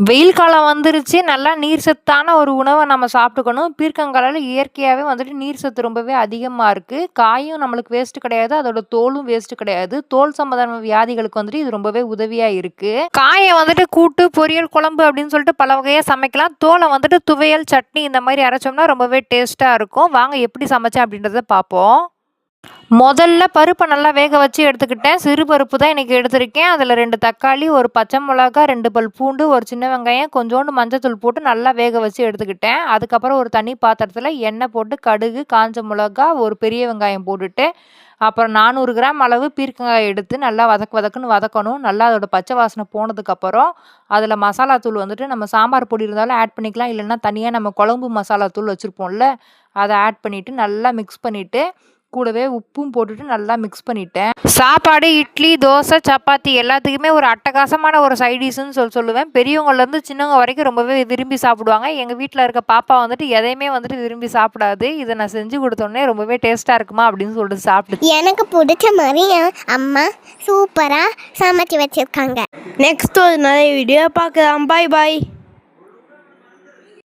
வெயில் காலம் வந்துருச்சு. நல்லா நீர் சத்தான ஒரு உணவ நம்ம சாப்பிட்டுக்கணும். பீர்க்கங்காயில இயற்கையாவே வந்துட்டு நீர் சத்து ரொம்பவே அதிகமா இருக்கு. காயும் நம்மளுக்கு வேஸ்ட் கிடையாது. அதோட தோலும் வேஸ்ட் கிடையாது. தோல் சம்மந்தமான வியாதிகளுக்கு வந்துட்டு இது ரொம்பவே உதவியா இருக்கு. காய வந்துட்டு கூட்டு, பொரியல், குழம்பு அப்படின்னு சொல்லிட்டு பல வகையா சமைக்கலாம். தோல வந்துட்டு துவையல், சட்னி இந்த மாரி அரைச்சோம்னா ரொம்பவே டேஸ்ட்டா இருக்கும். வாங்க எப்படி சமைச்சேன் அப்படின்றத பார்ப்போம். முதல்ல பருப்பை நல்லா வேக வச்சு எடுத்துக்கிட்டேன். சிறு பருப்பு தான் இன்றைக்கி எடுத்திருக்கேன். அதில் 2 தக்காளி, ஒரு பச்சை மிளகா, 2 பல் பூண்டு, ஒரு சின்ன வெங்காயம், கொஞ்சோண்டு மஞ்சத்தூள் போட்டு நல்லா வேக வச்சு எடுத்துக்கிட்டேன். அதுக்கப்புறம் ஒரு தனி பாத்திரத்தில் எண்ணெய் போட்டு கடுகு, காஞ்ச மிளகா, ஒரு பெரிய வெங்காயம் போட்டுட்டு அப்புறம் 400 கிராம் அளவு பீர்க்கங்காய் எடுத்து நல்லா வதக்குன்னு வதக்கணும். நல்லா அதோட பச்சை வாசனை போனதுக்கப்புறம் அதில் மசாலா தூள் வந்துட்டு நம்ம சாம்பார் பொடி இருந்தாலும் ஆட் பண்ணிக்கலாம். இல்லைன்னா தனியாக நம்ம குழம்பு மசாலா தூள் வச்சுருப்போம்ல, அதை ஆட் பண்ணிவிட்டு நல்லா மிக்ஸ் பண்ணிவிட்டு கூடவே உப்பும் போட்டுட்டு நல்லா மிக்ஸ் பண்ணிட்டேன். சாப்பாடு, இட்லி, தோசை, சப்பாத்தி எல்லாத்துக்குமே ஒரு அட்டகாசமான ஒரு சைடிஷ்ன்னு சொல்லுவேன். பெரியவங்கலேருந்து சின்னவங்க வரைக்கும் ரொம்பவே விரும்பி சாப்பிடுவாங்க. எங்கள் வீட்டில் இருக்க பாப்பா வந்துட்டு எதையுமே வந்துட்டு விரும்பி சாப்பிடாது. இதை நான் செஞ்சு கொடுத்தோன்னே ரொம்பவே டேஸ்ட்டாக இருக்குமா அப்படின்னு சொல்லிட்டு சாப்பிட்டு எனக்கு பிடிச்ச மாதிரி அம்மா சூப்பராக சமைச்சு வச்சுருக்காங்க. நெக்ஸ்ட் ஒரு நிறைய வீடியோ பார்க்கலாம். பாய் பாய்.